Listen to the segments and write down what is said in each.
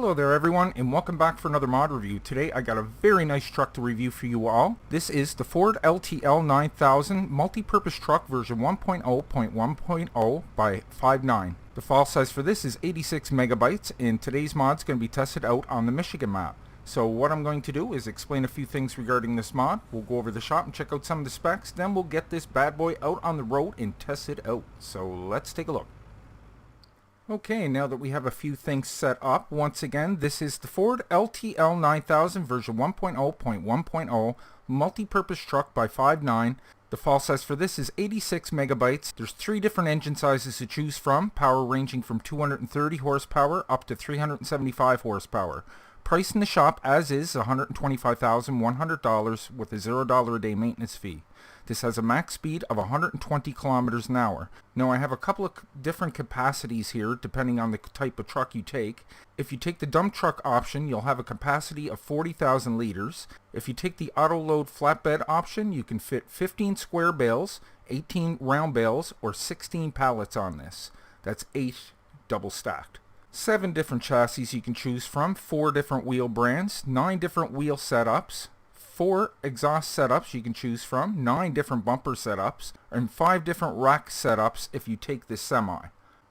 Hello there everyone, and welcome back for another mod review. Today I got a very nice truck to review for you all. This is the Ford LTL 9000 multi-purpose truck version 1.0.1.0 by 5.9. The file size for this is 86 megabytes, and today's mod is going to be tested out on the Michigan map. So what I'm going to do is explain a few things regarding this mod. We'll go over the shop and check out some of the specs, then we'll get this bad boy out on the road and test it out. So let's take a look. Okay, now that we have a few things set up, once again, this is the Ford LTL 9000 version 1.0.1.0 multi-purpose truck by 5.9. The file size for this is 86 megabytes. There's 3 different engine sizes to choose from, power ranging from 230 horsepower up to 375 horsepower. Price in the shop as is $125,100 with a $0 a day maintenance fee. This has a max speed of 120 kilometers an hour. Now I have a couple of different capacities here depending on the type of truck you take. If you take the dump truck option, you'll have a capacity of 40,000 liters. If you take the auto load flatbed option, you can fit 15 square bales, 18 round bales, or 16 pallets on this. That's 8 double stacked. 7 different chassis you can choose from, 4 different wheel brands, 9 different wheel setups, 4 exhaust setups you can choose from, 9 different bumper setups, and 5 different rack setups if you take this semi.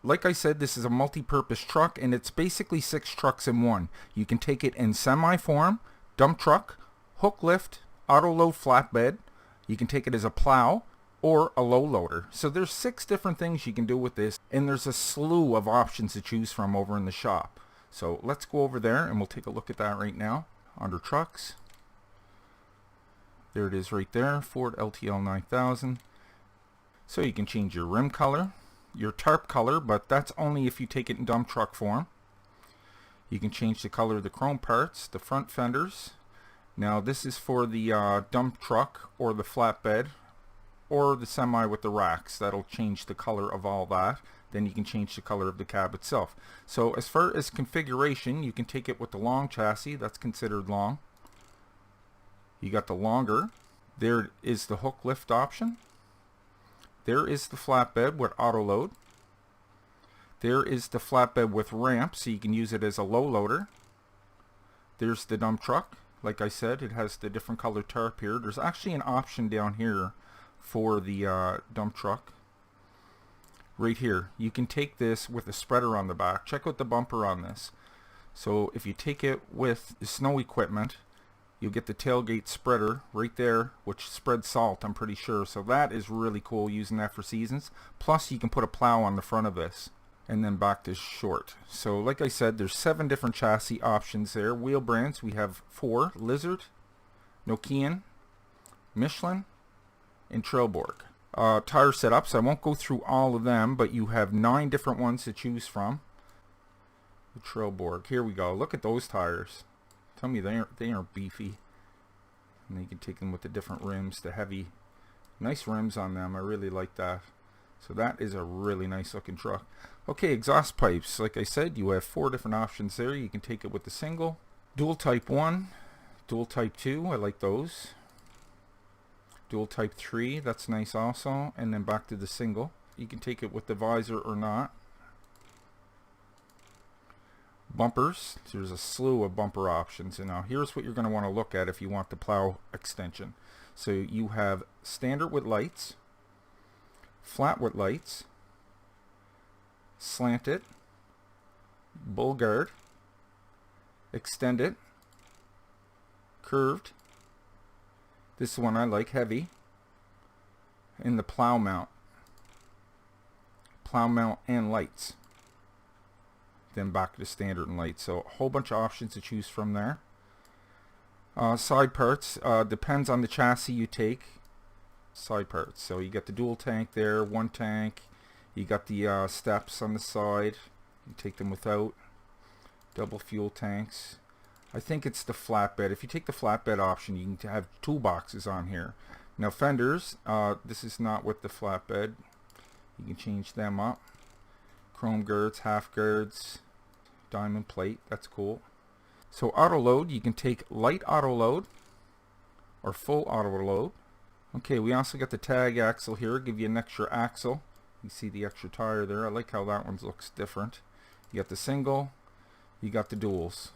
Like I said, this is a multi-purpose truck, and it's basically 6 trucks in one. You can take it in semi form, dump truck, hook lift, auto load flatbed. You can take it as a plow or a low loader. So there's 6 different things you can do with this, and there's a slew of options to choose from over in the shop. So let's go over there and we'll take a look at that right now. Under trucks, there it is right there, Ford LTL 9000. So you can change your rim color, your tarp color, but that's only if you take it in dump truck form. You can change the color of the chrome parts, the front fenders. Now this is for the dump truck or the flatbed or the semi with the racks. That'll change the color of all that. Then you can change the color of the cab itself. So as far as configuration, you can take it with the long chassis. That's considered long. You got the longer. There is the hook lift option. There is the flatbed with auto load. There is the flatbed with ramp, so you can use it as a low loader. There's the dump truck. Like I said, it has the different color tarp here. There's actually an option down here for the dump truck. Right here, you can take this with a spreader on the back. Check out the bumper on this. So if you take it with the snow equipment, you'll get the tailgate spreader right there, which spreads salt, I'm pretty sure. So that is really cool, using that for seasons. Plus you can put a plow on the front of this and then back this short. So like I said, there's 7 different chassis options there. Wheel brands, we have 4: Lizard, Nokian, Michelin, and Trailborg. Tire setups, I won't go through all of them, but you have 9 different ones to choose from. The Trailborg, here we go. Look at those tires. Tell me they aren't beefy. And you can take them with the different rims, the heavy, nice rims on them. I really like that. So that is a really nice looking truck. Okay, exhaust pipes. Like I said, you have 4 different options there. You can take it with the single, dual type 1, dual type 2. I like those. Dual type 3, that's nice also. And then back to the single. You can take it with the visor or not. Bumpers, there's a slew of bumper options, and now here's what you're going to want to look at if you want the plow extension. So you have standard with lights, flat with lights, slanted, bull guard, extended, curved. This is one I like, heavy, and the plow mount and lights. Then back to standard and light. So a whole bunch of options to choose from there. Side parts, depends on the chassis you take. Side parts, so you got the dual tank there, 1 tank. You got the steps on the side. You take them without. Double fuel tanks. I think it's the flatbed. If you take the flatbed option, you can have toolboxes on here. Now fenders, this is not with the flatbed. You can change them up. Chrome guards, half guards, diamond plate, that's cool. So auto load, you can take light auto load or full auto load. Okay, we also got the tag axle here, give you an extra axle. You see the extra tire there. I like how that one looks different. You got the single, you got the duals.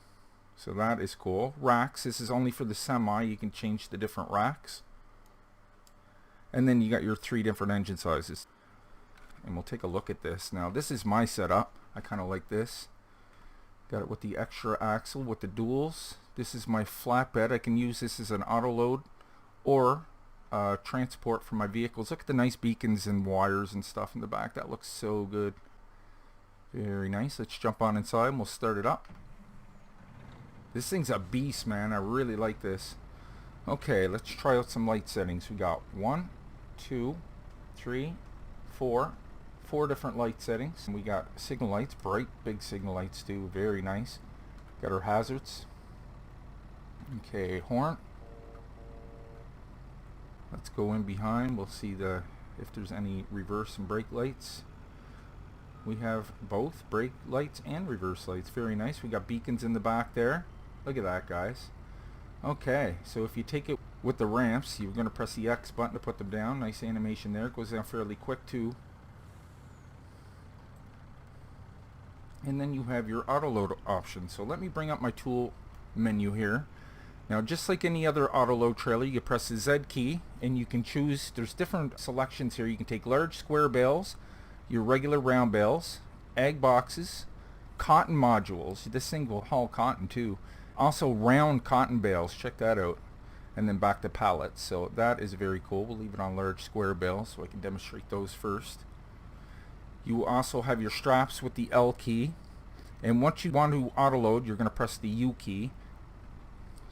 So that is cool. Racks, this is only for the semi. You can change the different racks. And then you got your 3 different engine sizes. And we'll take a look at this. Now this is my setup. I kind of like this. Got it with the extra axle with the duals. This is my flatbed. I can use this as an auto load or transport for my vehicles. Look at the nice beacons and wires and stuff in the back. That looks so good. Very nice. Let's jump on inside and we'll start it up. This thing's a beast, man. I really like this. Okay, let's try out some light settings. We got 1, 2, 3, 4 different light settings. And we got signal lights, bright big signal lights too. Very nice. Got our hazards. Okay, horn. Let's go in behind. We'll see if there's any reverse and brake lights. We have both brake lights and reverse lights. Very nice. We got beacons in the back there. Look at that, guys. Okay, so if you take it with the ramps, you're going to press the X button to put them down. Nice animation there. It goes down fairly quick too. And then you have your auto load option. So let me bring up my tool menu here. Now just like any other auto load trailer, you press the Z key and you can choose. There's different selections here. You can take large square bales, your regular round bales, ag boxes, cotton modules. This thing will haul cotton too. Also round cotton bales. Check that out. And then back to pallets. So that is very cool. We'll leave it on large square bales so I can demonstrate those first. You also have your straps with the L key. And once you want to auto load, you're going to press the U key.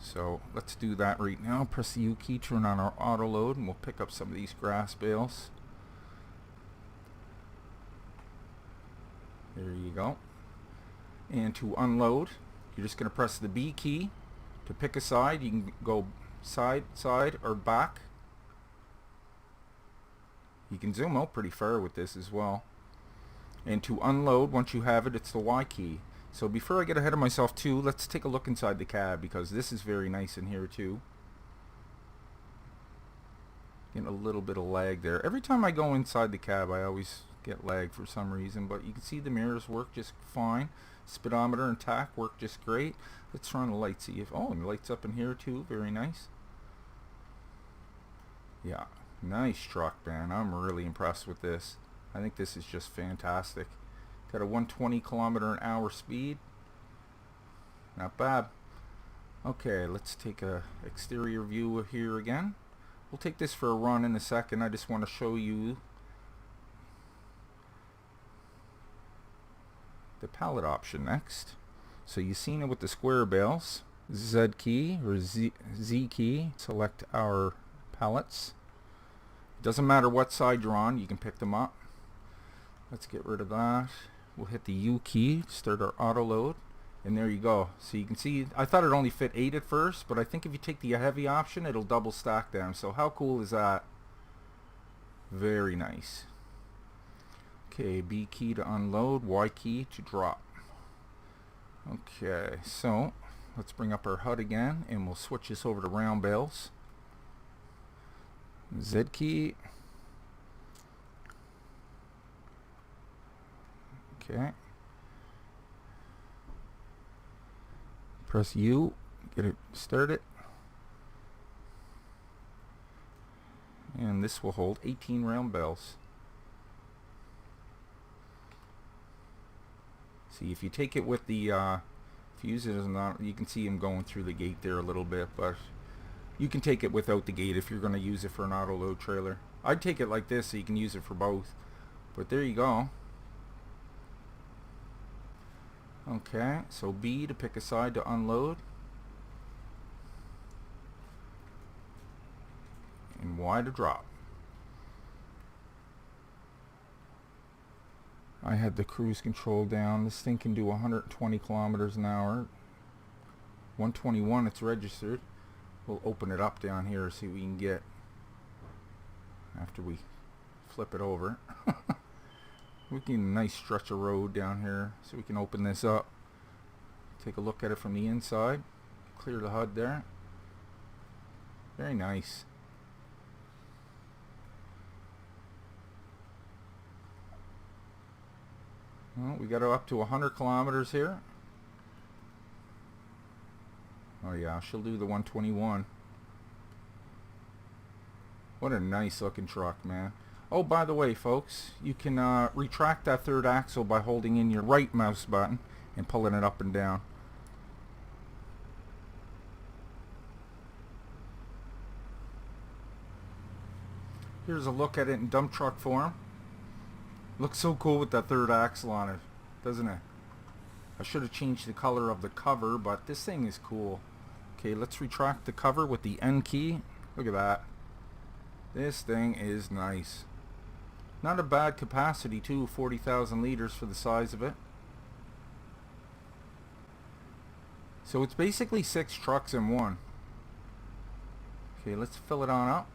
So let's do that right now. Press the U key, turn on our auto load, and we'll pick up some of these grass bales. There you go. And to unload, you're just going to press the B key to pick a side. You can go side, side, or back. You can zoom out pretty far with this as well. And to unload, once you have it, it's the Y key. So before I get ahead of myself too, let's take a look inside the cab because this is very nice in here too. Getting a little bit of lag there. Every time I go inside the cab, I always get lag for some reason, but you can see the mirrors work just fine. Speedometer and tach work just great. Let's turn on the lights, see if, oh, and the lights up in here too, very nice. Yeah, nice truck, man. I'm really impressed with this. I think this is just fantastic. Got a 120 kilometer an hour speed. Not bad. Okay, let's take a exterior view here again. We'll take this for a run in a second. I just want to show you the pallet option next. So you've seen it with the square bales. Z key or Z key. Select our pallets. It doesn't matter what side you're on, you can pick them up. Let's get rid of that. We'll hit the U key, start our auto load, and there you go. So you can see, I thought it only fit 8 at first, but I think if you take the heavy option, it'll double stack them. So how cool is that? Very nice. Okay, B key to unload, Y key to drop. Okay, so let's bring up our HUD again, and we'll switch this over to round bales. Z key. Okay. Press U, get it started. And this will hold 18 round bales. See, if you take it with the, if you use it as an, you can see him going through the gate there a little bit, but you can take it without the gate if you're going to use it for an auto load trailer. I'd take it like this so you can use it for both. But there you go. Okay, so B to pick a side to unload. And Y to drop. I had the cruise control down. This thing can do 120 kilometers an hour. 121 it's registered. We'll open it up down here, see what we can get after we flip it over. We get a nice stretch of road down here, so we can open this up, take a look at it from the inside, clear the HUD there. Very nice. Well, we got up to 100 kilometers here. Oh yeah, she'll do the 121. What a nice looking truck, man. Oh, by the way, folks, you can retract that third axle by holding in your right mouse button and pulling it up and down. Here's a look at it in dump truck form. Looks so cool with that third axle on it, doesn't it? I should have changed the color of the cover, but this thing is cool. Okay, let's retract the cover with the N key. Look at that. This thing is nice. Not a bad capacity too, 40,000 liters for the size of it. So it's basically 6 trucks in one. Okay, let's fill it on up.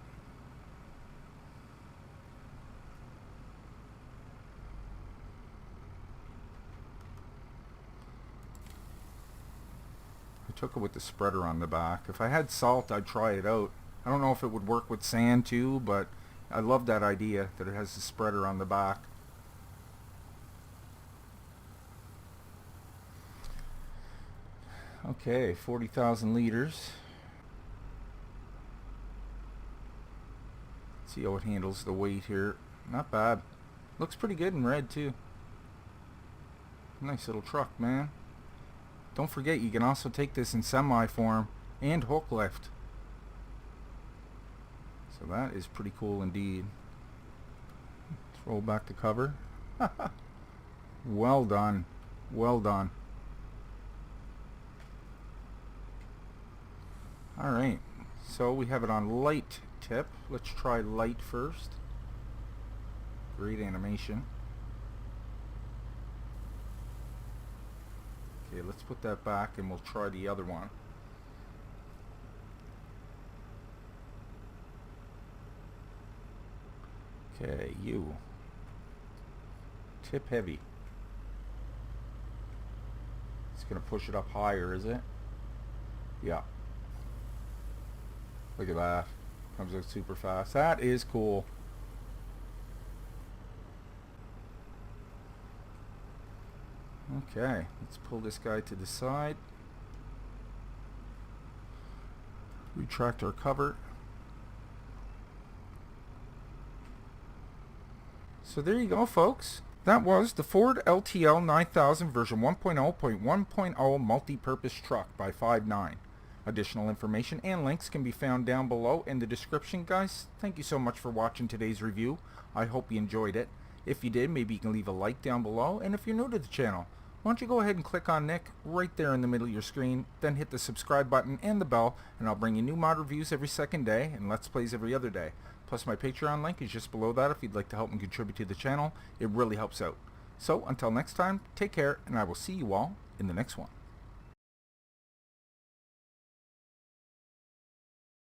I took it with the spreader on the back. If I had salt, I'd try it out. I don't know if it would work with sand too, but I love that idea that it has the spreader on the back. Okay, 40,000 liters. See how it handles the weight here. Not bad. Looks pretty good in red too. Nice little truck, man. Don't forget, you can also take this in semi form and hook lift. So that is pretty cool indeed. Let's roll back the cover. Well done. Well done. Alright, so we have it on light tip. Let's try light first. Great animation. Okay, let's put that back and we'll try the other one. Okay, you. Tip heavy. It's going to push it up higher, is it? Yeah. Look at that. Comes out super fast. That is cool. Okay, let's pull this guy to the side. Retract our cover. So there you go, folks. That was the Ford LTL 9000 version 1.0.1.0 multi-purpose truck by 5.9. Additional information and links can be found down below in the description, guys. Thank you so much for watching today's review. I hope you enjoyed it. If you did, maybe you can leave a like down below. And if you're new to the channel, why don't you go ahead and click on Nick right there in the middle of your screen, then hit the subscribe button and the bell, and I'll bring you new mod reviews every second day and Let's Plays every other day. Plus my Patreon link is just below that if you'd like to help and contribute to the channel. It really helps out. So until next time, take care, and I will see you all in the next one.